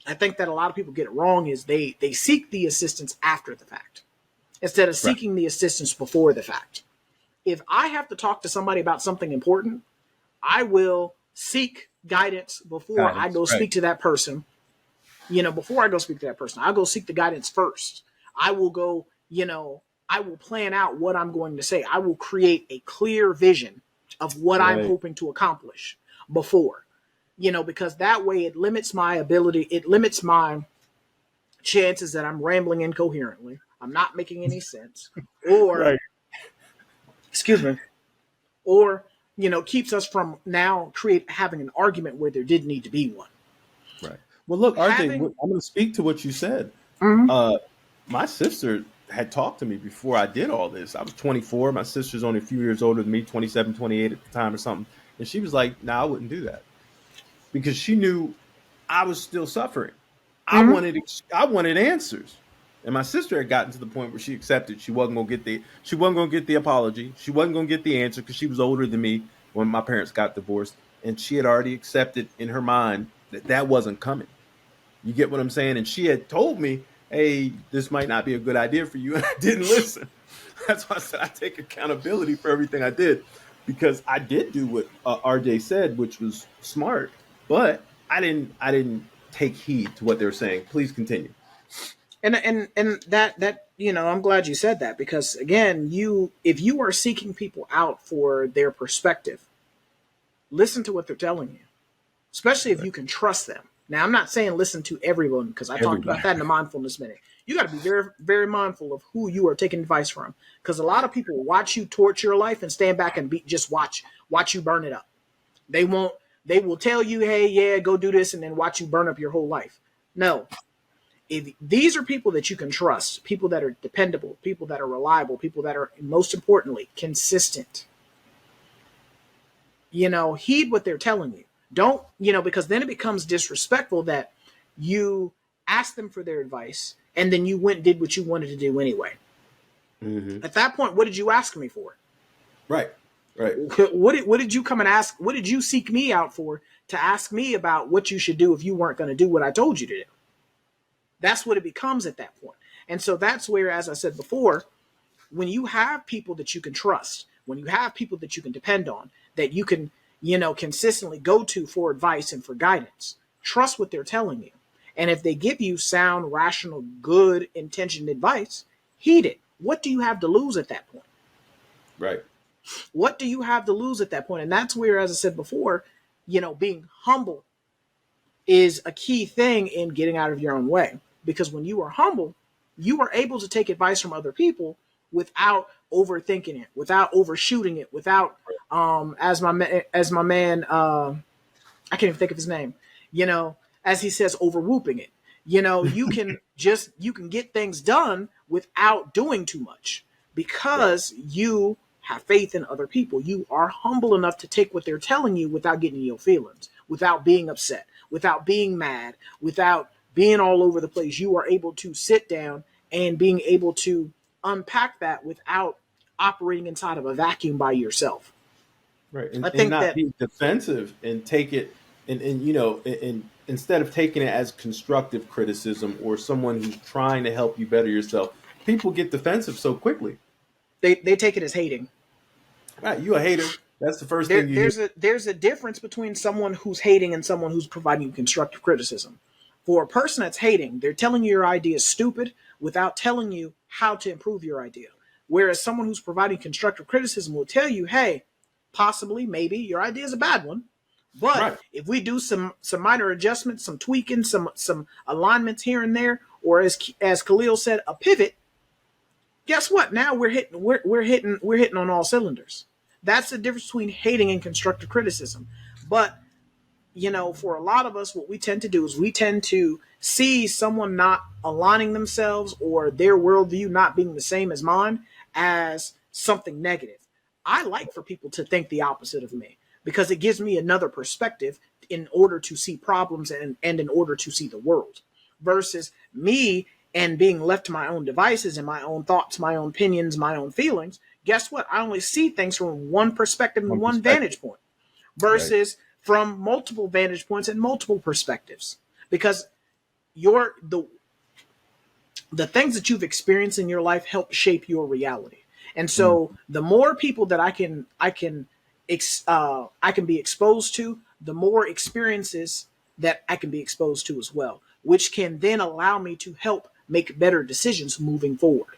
I think that a lot of people get it wrong is they seek the assistance after the fact instead of Right. seeking the assistance before the fact. If I have to talk to somebody about something important, I will seek guidance before I Guidance. go Right. speak to that person. Before I go speak to that person, I'll go seek the guidance first. I will go, I will plan out what I'm going to say. I will create a clear vision of what I'm Right. hoping to accomplish before, because that way it limits my ability, it limits my chances that I'm rambling incoherently, I'm not making any sense, or, Right. excuse me, or, keeps us from now create having an argument where there did need to be one. Right. Well, look, RJ, Having, I'm going to speak to what you said. mhm, Uh, my sister had talked to me before I did all this. I was 24. My sister's only a few years older than me, 27, 28 at the time or something. And she was like, "No, I wouldn't do that," because she knew I was still suffering. mhm, I wanted answers. And my sister had gotten to the point where she accepted she wasn't gonna get the apology. She wasn't gonna get the answer because she was older than me when my parents got divorced. And she had already accepted in her mind that that wasn't coming. You get what I'm saying? And she had told me, "Hey, this might not be a good idea for you." And I didn't listen. That's why I said I take accountability for everything I did, because I did do what RJ said, which was smart, but I didn't take heed to what they were saying. Please continue. and that I'm glad you said that, because again, if you are seeking people out for their perspective, listen to what they're telling you, especially if Right. you can trust them. Now, I'm not saying listen to everyone, because I talked about Everybody. that in the mindfulness minute. You got to be very, very mindful of who you are taking advice from, because a lot of people watch you torch your life and stand back and just watch you burn it up. They won't. They will tell you, "Hey, yeah, go do this," and then watch you burn up your whole life. No, if these are people that you can trust, people that are dependable, people that are reliable, people that are, most importantly, consistent, heed what they're telling you. Don't, because then it becomes disrespectful that you asked them for their advice and then you went and did what you wanted to do anyway. Hmm. At that point, what did you ask me for? Right. Right. What did you come and ask? What did you seek me out for, to ask me about what you should do if you weren't going to do what I told you to do? That's what it becomes at that point. And so that's where, as I said before, when you have people that you can trust, when you have people that you can depend on, that you can, consistently go to for advice and for guidance, trust what they're telling you. And if they give you sound, rational, good intentioned advice, heed it. What do you have to lose at that point? Right. What do you have to lose at that point? And that's where, as I said before, being humble is a key thing in getting out of your own way. Because when you are humble, you are able to take advice from other people without overthinking it, without overshooting it, without, as my man, I can't even think of his name, as he says, overwhooping it. You can get things done without doing too much, Right. because you have faith in other people. You are humble enough to take what they're telling you without getting your feelings, without being upset, without being mad, without being all over the place. You are able to sit down and being able to unpack that without operating inside of a vacuum by yourself. Right. I And think not that be defensive and take it, and you know, and instead of taking it as constructive criticism or someone who's trying to help you better yourself, people get defensive so quickly. they take it as hating. Right. You a hater. That's the first there thing you hear. there's a difference between someone who's hating and someone who's providing constructive criticism. For a person that's hating, they're telling you your idea is stupid without telling you how to improve your idea. Whereas someone who's providing constructive criticism will tell you, hey, possibly, maybe your idea is a bad one, But Right. if we do some minor adjustments, some tweaking, some alignments here and there, or as Khalil said, a pivot, guess what? Now we're hitting on all cylinders. That's the difference between hating and constructive criticism. But for a lot of us, what we tend to do is we tend to see someone not aligning themselves or their worldview not being the same as mine as something negative. I like for people to think the opposite of me because it gives me another perspective in order to see problems and in order to see the world versus me and being left to my own devices and my own thoughts, my own opinions, my own feelings. Guess what? I only see things from one perspective and One one perspective. vantage point Right. versus from multiple vantage points and multiple perspectives because your the things that you've experienced in your life help shape your reality. And Mm. so the more people that I can be exposed to, the more experiences that I can be exposed to as well, which can then allow me to help make better decisions moving forward.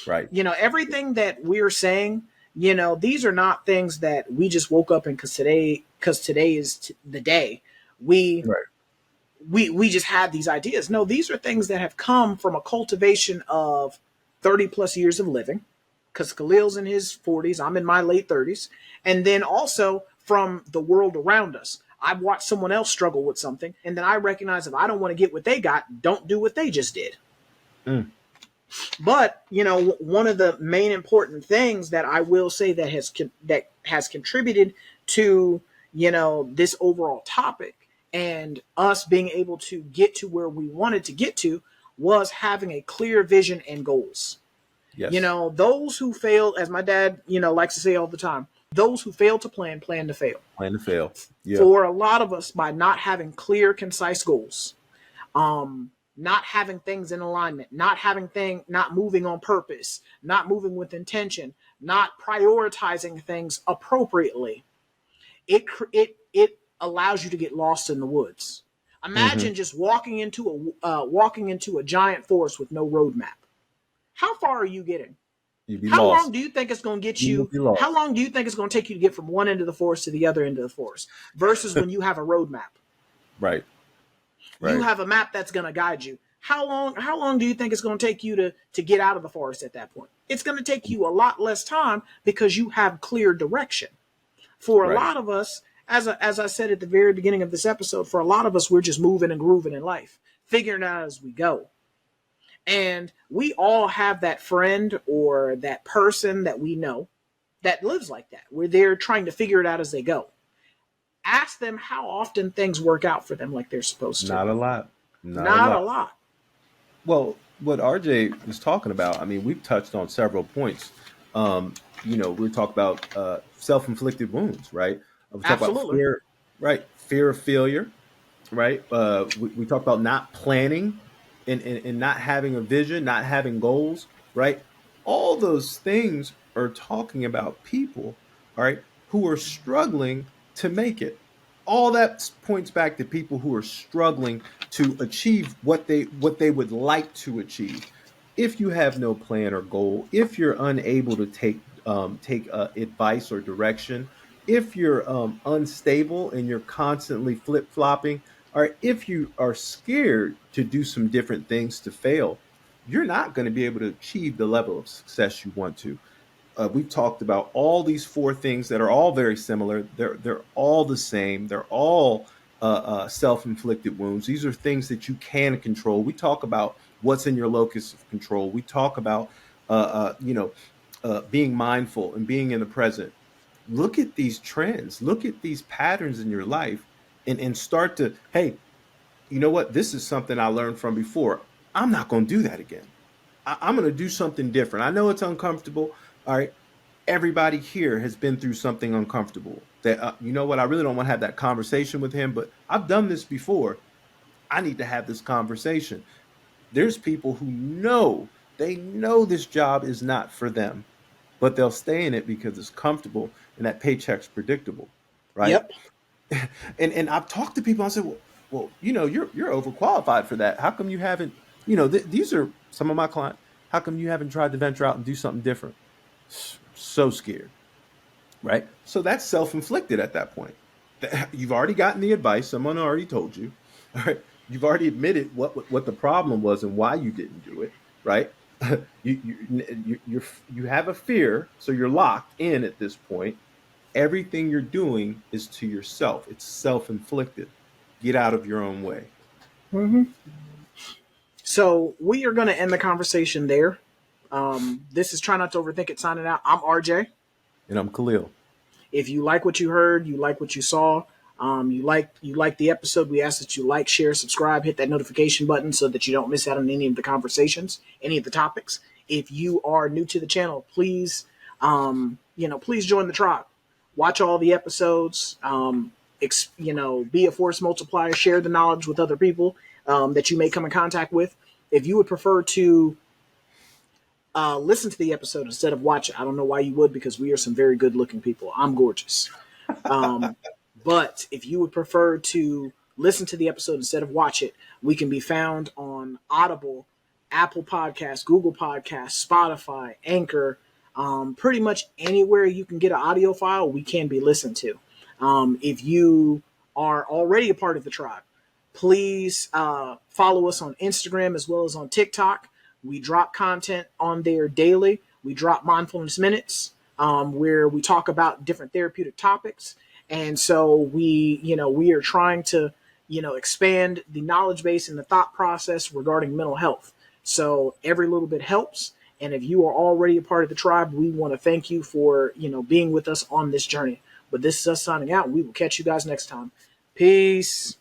Right. Everything that we're saying, these are not things that we just woke up and because today is the day we Right. we just had these ideas. No, these are things that have come from a cultivation of 30 plus years of living because Khalil's in his 40s, I'm in my late 30s, and then also from the world around us. I've watched someone else struggle with something, and then I recognize if I don't want to get what they got, don't do what they just did. Mm. But one of the main important things that I will say that has contributed to this overall topic and us being able to get to where we wanted to get to was having a clear vision and goals. Yes. Those who fail, as my dad likes to say all the time, those who fail to plan to fail. Plan to fail. Yeah. For a lot of us, by not having clear, concise goals, not having things in alignment, not moving on purpose, not moving with intention, not prioritizing things appropriately, it allows you to get lost in the woods. Hmm. Imagine just walking into a giant forest with no roadmap. How far are you getting? You'd be How long lost. do you think it's going to get You would you? be How lost. long do you think it's going to take you to get from one end of the forest to the other end of the forest versus when you have a roadmap? Right. You Right. have a map that's going to guide you. How long do you think it's going to take you to get out of the forest at that point? It's going to take you a lot less time because you have clear direction. For a Right. lot of us, as I said at the very beginning of this episode, for a lot of us, we're just moving and grooving in life, figuring it out as we go. And we all have that friend or that person that we know that lives like that, where they're trying to figure it out as they go. Ask them how often things work out for them like they're supposed to. Not a lot. Not a Not a lot. lot. Well, what RJ was talking about, I mean, we've touched on several points. We talk about self-inflicted wounds, right? We talk about Absolutely. fear, right? Fear of failure, right? We talk about not planning and not having a vision, not having goals, right? All those things are talking about people, all right, who are struggling to make it. All that points back to people who are struggling to achieve what they would like to achieve. If you have no plan or goal, if you're unable to take advice or direction, if you're unstable and you're constantly flip flopping, or if you are scared to do some different things to fail, you're not going to be able to achieve the level of success you want to. We've talked about all these four things that are all very similar. They're all the same. They're all self-inflicted wounds. These are things that you can control. We talk about what's in your locus of control. We talk about being mindful and being in the present. Look at these trends. Look at these patterns in your life, and start to, hey, you know what? This is something I learned from before. I'm not going to do that again. I'm going to do something different. I know it's uncomfortable. All right. Everybody here has been through something uncomfortable that, you know what? I really don't want to have that conversation with him, but I've done this before. I need to have this conversation. There's people who they know this job is not for them, but they'll stay in it because it's comfortable and that paycheck's predictable. Right. Yep. And I've talked to people. I said, well, you're overqualified for that. How come you haven't? These are some of my clients. How come you haven't tried to venture out and do something different? So scared, right? So that's self inflicted at that point. You've already gotten the advice. Someone already told you. All right. You've already admitted what the problem was and why you didn't do it. Right. You have a fear, so you're locked in at this point. Everything you're doing is to yourself. It's self-inflicted. Get out of your own way. Mm-hmm. So we are going to end the conversation there. This is Try Not to Overthink It signing out. I'm RJ. And I'm Khalil. If you like what you heard, you like what you saw, you like the episode, we ask that you like, share, subscribe, hit that notification button so that you don't miss out on any of the conversations, any of the topics. If you are new to the channel, please, please join the tribe. Watch all the episodes. Be a force multiplier. Share the knowledge with other people that you may come in contact with. If you would prefer to listen to the episode instead of watch it, I don't know why you would, because we are some very good looking people. I'm gorgeous. Um, but if you would prefer to listen to the episode instead of watch it, we can be found on Audible, Apple Podcasts, Google Podcasts, Spotify, Anchor, pretty much anywhere you can get an audio file, we can be listened to. If you are already a part of the tribe, please follow us on Instagram as well as on TikTok. We drop content on there daily. We drop mindfulness minutes where we talk about different therapeutic topics. And so we are trying to, expand the knowledge base and the thought process regarding mental health. So every little bit helps. And if you are already a part of the tribe, we want to thank you for, being with us on this journey. But this is us signing out. We will catch you guys next time. Peace.